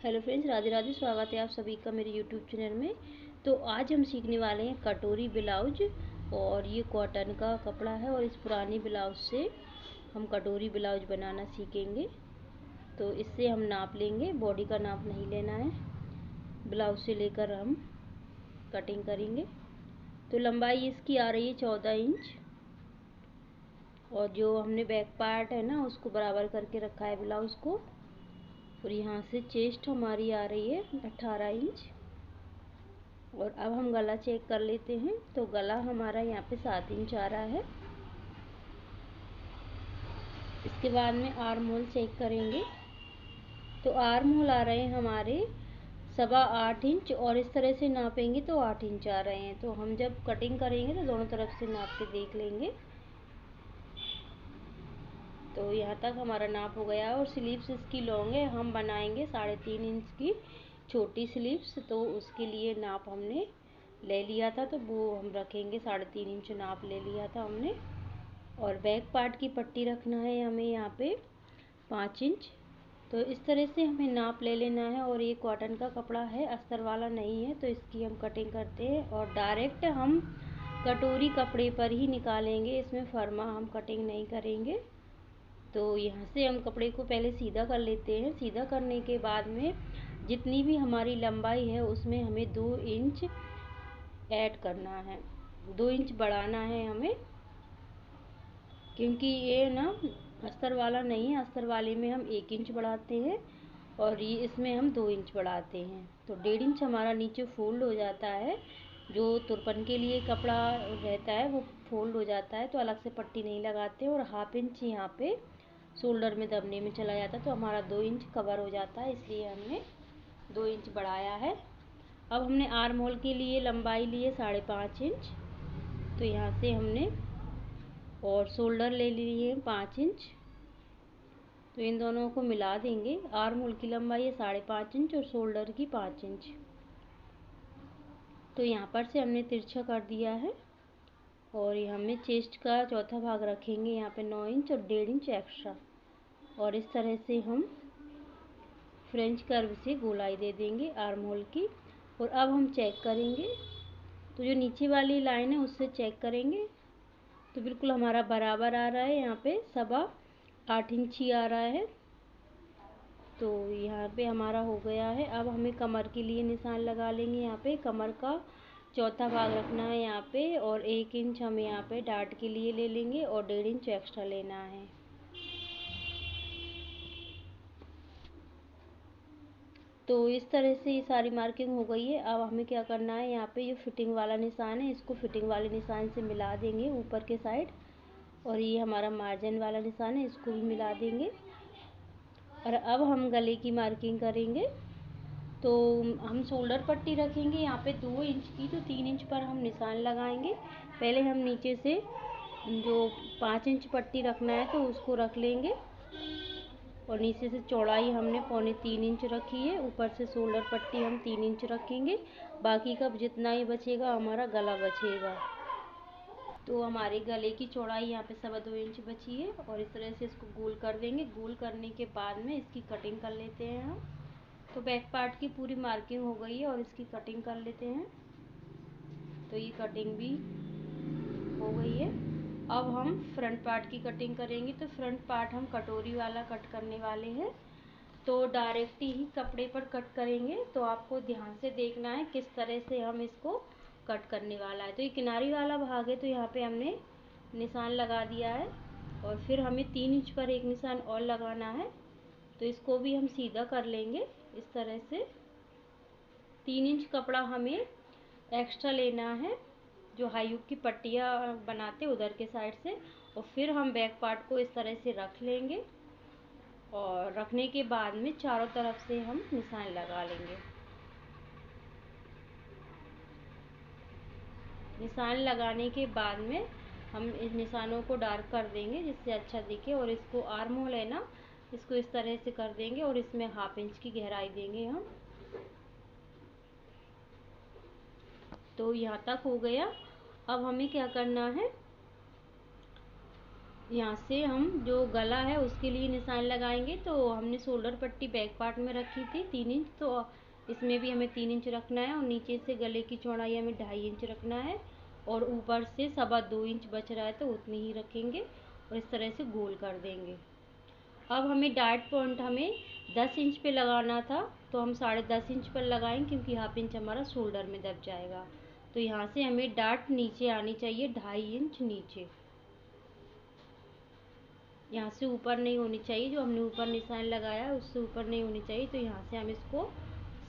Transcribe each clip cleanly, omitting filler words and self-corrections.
Hello friends, Radhe Radhe. स्वागत है आप सभी का मेरे यूट्यूब चैनल में। तो आज हम सीखने वाले हैं कटोरी ब्लाउज। और ये कॉटन का कपड़ा है और इस पुरानी ब्लाउज से हम कटोरी ब्लाउज बनाना सीखेंगे। तो इससे हम नाप लेंगे, बॉडी का नाप नहीं लेना है, ब्लाउज से लेकर हम कटिंग करेंगे। तो लंबाई इसकी आ रही है 14 इंच और जो हमने बैक पार्ट है ना उसको बराबर करके रखा है ब्लाउज को। और यहाँ से चेस्ट हमारी आ रही है 18 इंच। और अब हम गला चेक कर लेते हैं। तो गला हमारा यहाँ पे 7 इंच आ रहा है। इसके बाद में आर्म होल चेक करेंगे। तो आर्म होल आ रहे हैं हमारे 8.25 इंच और इस तरह से नापेंगे तो 8 इंच आ रहे हैं। तो हम जब कटिंग करेंगे तो दोनों तरफ से नाप के देख लेंगे। तो यहाँ तक हमारा नाप हो गया और स्लीव्स इसकी लॉन्ग है, हम बनाएंगे 3.5 इंच की छोटी स्लीव्स। तो उसके लिए नाप हमने ले लिया था, तो वो हम रखेंगे 3.5 इंच नाप ले लिया था हमने। और बैक पार्ट की पट्टी रखना है हमें यहाँ पे 5 इंच। तो इस तरह से हमें नाप ले लेना है। और ये कॉटन का कपड़ा है, अस्तर वाला नहीं है, तो इसकी हम कटिंग करते हैं और डायरेक्ट हम कटोरी कपड़े पर ही निकालेंगे। इसमें फर्मा हम कटिंग नहीं करेंगे। तो यहाँ से हम कपड़े को पहले सीधा कर लेते हैं। सीधा करने के बाद में जितनी भी हमारी लंबाई है उसमें हमें 2 इंच ऐड करना है, 2 इंच बढ़ाना है हमें, क्योंकि ये ना अस्तर वाला नहीं है। अस्तर वाले में हम 1 इंच बढ़ाते हैं और ये इसमें हम 2 इंच बढ़ाते हैं। तो 1.5 इंच हमारा नीचे फोल्ड हो जाता है। जो तुरपन के लिए कपड़ा रहता है वो फोल्ड हो जाता है, तो अलग से पट्टी नहीं लगाते। और 1/2 इंच यहाँ पे शोल्डर में दबने में चला जाता है, तो हमारा 2 इंच कवर हो जाता है, इसलिए हमने 2 इंच बढ़ाया है। अब हमने आर्म होल के लिए लंबाई ली है 5.5 इंच। तो यहाँ से हमने और शोल्डर ले लिए 5 इंच। तो इन दोनों को मिला देंगे। आर्म होल की लंबाई है 5.5 इंच और शोल्डर की 5 इंच। तो यहाँ पर से हमने तिरछा कर दिया है। और यहाँ में चेस्ट का चौथा भाग रखेंगे यहाँ पे 9 इंच और 1.5 इंच एक्स्ट्रा। और इस तरह से हम फ्रेंच कर्व से गोलाई दे देंगे आर्म होल की। और अब हम चेक करेंगे। तो जो नीचे वाली लाइन है उससे चेक करेंगे तो बिल्कुल हमारा बराबर आ रहा है। यहाँ पे 8.25 इंच ही आ रहा है। तो यहाँ पे हमारा हो गया है। अब हमें कमर के लिए निशान लगा लेंगे। यहाँ पे कमर का चौथा भाग रखना है यहाँ पे और 1 इंच हम यहाँ पे डार्ट के लिए ले लेंगे और 1.5 इंच एक्स्ट्रा लेना है। तो इस तरह से ये सारी मार्किंग हो गई है। अब हमें क्या करना है, यहाँ पे ये फिटिंग वाला निशान है, इसको फिटिंग वाले निशान से मिला देंगे ऊपर के साइड। और ये हमारा मार्जिन वाला निशान है, इसको भी मिला देंगे। और अब हम गले की मार्किंग करेंगे। तो हम शोल्डर पट्टी रखेंगे यहाँ पे 2 इंच की, तो 3 इंच पर हम निशान लगाएंगे। पहले हम नीचे से जो 5 इंच पट्टी रखना है तो उसको रख लेंगे। और नीचे से चौड़ाई हमने 3.25 इंच रखी है। ऊपर से शोल्डर पट्टी हम 3 इंच रखेंगे। बाकी का जितना ही बचेगा हमारा गला बचेगा। तो हमारे गले की चौड़ाई यहाँ पे 2.25 इंच बची है। और इस तरह से इसको गोल कर देंगे। गोल करने के बाद में इसकी कटिंग कर लेते हैं हम। तो बैक पार्ट की पूरी मार्किंग हो गई है और इसकी कटिंग कर लेते हैं। तो ये कटिंग भी हो गई है। अब हम फ्रंट पार्ट की कटिंग करेंगे। तो फ्रंट पार्ट हम कटोरी वाला कट करने वाले हैं। तो डायरेक्ट ही कपड़े पर कट करेंगे। तो आपको ध्यान से देखना है किस तरह से हम इसको कट करने वाला है। तो ये किनारी वाला भाग है, तो यहाँ पे हमने निशान लगा दिया है। और फिर हमें 3 इंच पर एक निशान और लगाना है। तो इसको भी हम सीधा कर लेंगे इस तरह से। 3 इंच कपड़ा हमें एक्स्ट्रा लेना है, जो हाई हुक की पट्टियाँ बनाते उधर के साइड से। और फिर हम बैक पार्ट को इस तरह से रख लेंगे। और रखने के बाद में चारों तरफ से हम निशान लगा लेंगे। निशान लगाने के बाद में हम इस निशानों को डार्क कर देंगे जिससे अच्छा दिखे। और इसको आर्म होल है ना, इसको इस तरह से कर देंगे और इसमें 1/2 इंच की गहराई देंगे हम। तो यहाँ तक हो गया। अब हमें क्या करना है, यहाँ से हम जो गला है उसके लिए निशान लगाएंगे। तो हमने शोल्डर पट्टी बैक पार्ट में रखी थी 3 इंच, तो इसमें भी हमें 3 इंच रखना है और नीचे से गले की चौड़ाई हमें 2.5 इंच रखना है और ऊपर से 2.25 इंच बच रहा है तो उतनी ही रखेंगे और इस तरह से गोल कर देंगे। अब हमें डार्ट पॉइंट हमें 10 इंच पे लगाना था, तो हम 10.5 इंच पर लगाएंगे क्योंकि 1/2 इंच हमारा शोल्डर में दब जाएगा। तो यहाँ से हमें डार्ट नीचे आनी चाहिए 2.5 इंच नीचे, यहाँ से ऊपर नहीं होनी चाहिए। जो हमने ऊपर निशान लगाया है उससे ऊपर नहीं होनी चाहिए। तो यहाँ से हम इसको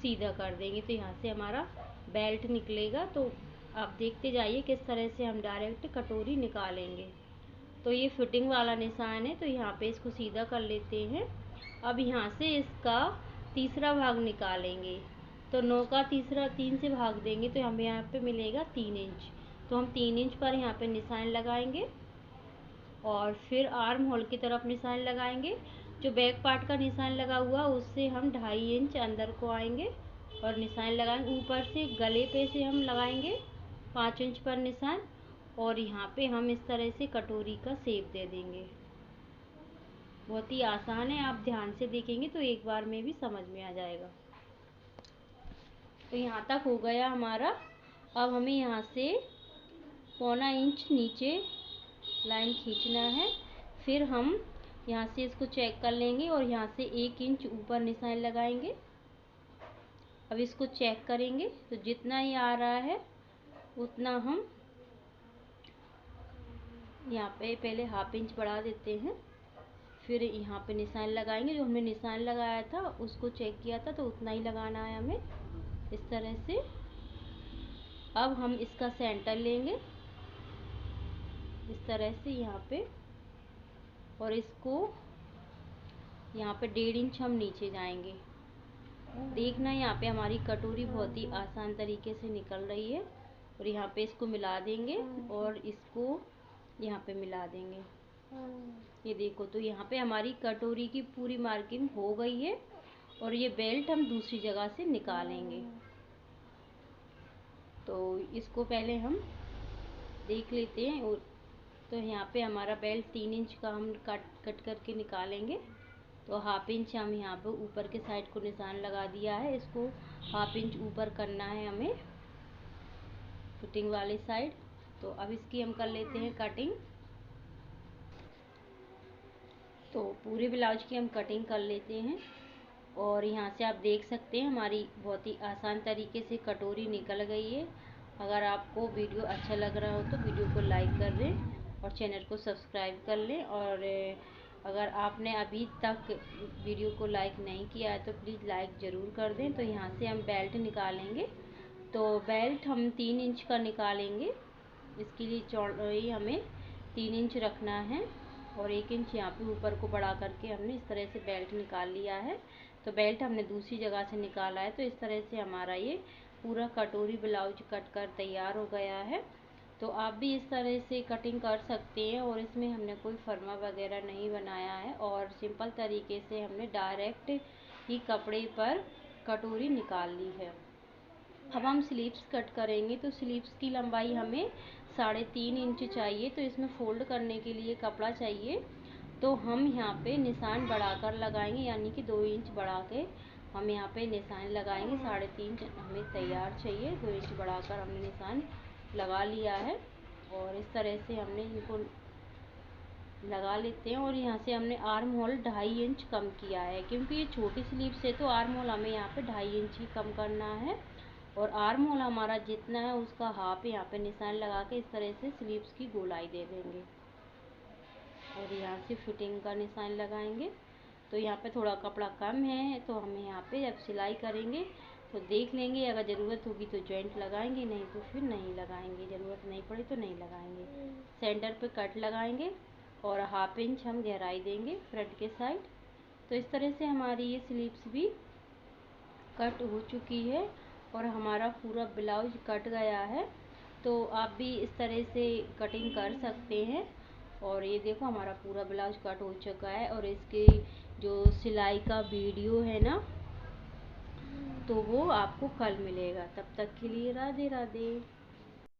सीधा कर देंगे। तो यहाँ से हमारा बेल्ट निकलेगा। तो आप देखते जाइए किस तरह से हम डायरेक्ट कटोरी निकालेंगे। तो ये फिटिंग वाला निशान है, तो यहाँ पे इसको सीधा कर लेते हैं। अब यहाँ से इसका तीसरा भाग निकालेंगे। तो 9 का तीसरा 3 से भाग देंगे तो हमें यहाँ पे मिलेगा 3 इंच। तो हम 3 इंच पर यहाँ पे निशान लगाएंगे और फिर आर्म होल की तरफ निशान लगाएंगे। जो बैक पार्ट का निशान लगा हुआ उससे हम 2.5 इंच अंदर को आएंगे और निशान लगाएंगे। ऊपर से गले पे से हम लगाएंगे 5 इंच पर निशान और यहाँ पे हम इस तरह से कटोरी का शेप दे देंगे। बहुत ही आसान है, आप ध्यान से देखेंगे तो एक बार में भी समझ में आ जाएगा। तो यहाँ तक हो गया हमारा। अब हमें यहाँ से 1/4 इंच नीचे लाइन खींचना है। फिर हम यहाँ से इसको चेक कर लेंगे और यहाँ से 1 इंच ऊपर निशान लगाएंगे। अब इसको चेक करेंगे तो जितना ही आ रहा है उतना हम यहाँ पे पहले 1/2 इंच बढ़ा देते हैं। फिर यहाँ पे निशान लगाएंगे। जो हमने निशान लगाया था उसको चेक किया था तो उतना ही लगाना है हमें, इस तरह से। अब हम इसका सेंटर लेंगे इस तरह से यहाँ पे और इसको यहाँ पे 1.5 इंच हम नीचे जाएंगे। देखना यहाँ पे हमारी कटोरी बहुत ही आसान तरीके से निकल रही है। और यहाँ पे इसको मिला देंगे और इसको यहाँ पे मिला देंगे। ये देखो, तो यहाँ पे हमारी कटोरी की पूरी मार्किंग हो गई है और ये बेल्ट हम दूसरी जगह से निकालेंगे। तो इसको पहले हम देख लेते हैं। और तो यहाँ पे हमारा बेल्ट 3 इंच का हम कट करके निकालेंगे। तो 1/2 इंच हम यहाँ पे ऊपर के साइड को निशान लगा दिया है। इसको 1/2 इंच ऊपर करना है हमें फिटिंग वाली साइड। तो अब इसकी हम कर लेते हैं कटिंग। तो पूरे ब्लाउज की हम कटिंग कर लेते हैं और यहाँ से आप देख सकते हैं हमारी बहुत ही आसान तरीके से कटोरी निकल गई है। अगर आपको वीडियो अच्छा लग रहा हो तो वीडियो को लाइक कर दें और चैनल को सब्सक्राइब कर लें। और अगर आपने अभी तक वीडियो को लाइक नहीं किया है तो प्लीज़ लाइक ज़रूर कर दें। तो यहाँ से हम बेल्ट निकालेंगे। तो बेल्ट हम 3 इंच का निकालेंगे। इसके लिए चौड़ाई हमें 3 इंच रखना है और 1 इंच यहाँ पे ऊपर को बढ़ा करके हमने इस तरह से बेल्ट निकाल लिया है। तो बेल्ट हमने दूसरी जगह से निकाला है। तो इस तरह से हमारा ये पूरा कटोरी ब्लाउज कट कर तैयार हो गया है। तो आप भी इस तरह से कटिंग कर सकते हैं और इसमें हमने कोई फर्मा वगैरह नहीं बनाया है और सिंपल तरीके से हमने डायरेक्ट ही कपड़े पर कटोरी निकाल ली है। अब हम स्लीव्स कट करेंगे। तो स्लीव्स की लंबाई हमें 3.5 इंच चाहिए। तो इसमें फोल्ड करने के लिए कपड़ा चाहिए। तो हम यहाँ पे निशान बढ़ाकर लगाएंगे, यानी कि 2 इंच बढ़ा के हम यहाँ पे निशान लगाएंगे। 3.5 हमें तैयार चाहिए। 2 इंच बढ़ाकर हमने निशान लगा लिया है और इस तरह से हमने इनको लगा लेते हैं। और यहाँ से हमने आर्म होल 2.5 इंच कम किया है क्योंकि ये छोटी स्लीव से, तो आर्म होल हमें यहाँ पे 2.5 इंच ही कम करना है। और आर्म होल हमारा जितना है उसका हाफ यहाँ पे निशान लगा के इस तरह से स्लीव्स की गोलाई दे देंगे और यहाँ से फिटिंग का निशान लगाएंगे। तो यहाँ पे थोड़ा कपड़ा कम है तो हमें यहाँ पे जब सिलाई करेंगे तो देख लेंगे, अगर ज़रूरत होगी तो जॉइंट लगाएंगे, नहीं तो फिर नहीं लगाएंगे। ज़रूरत नहीं पड़ी तो नहीं लगाएंगे। सेंटर पे कट लगाएंगे और 1/2 इंच हम गहराई देंगे फ्रंट के साइड। तो इस तरह से हमारी ये स्लीव्स भी कट हो चुकी है और हमारा पूरा ब्लाउज कट गया है। तो आप भी इस तरह से कटिंग कर सकते हैं। और ये देखो हमारा पूरा ब्लाउज कट हो चुका है और इसकी जो सिलाई का वीडियो है ना तो वो आपको कल मिलेगा। तब तक के लिए राधे राधे।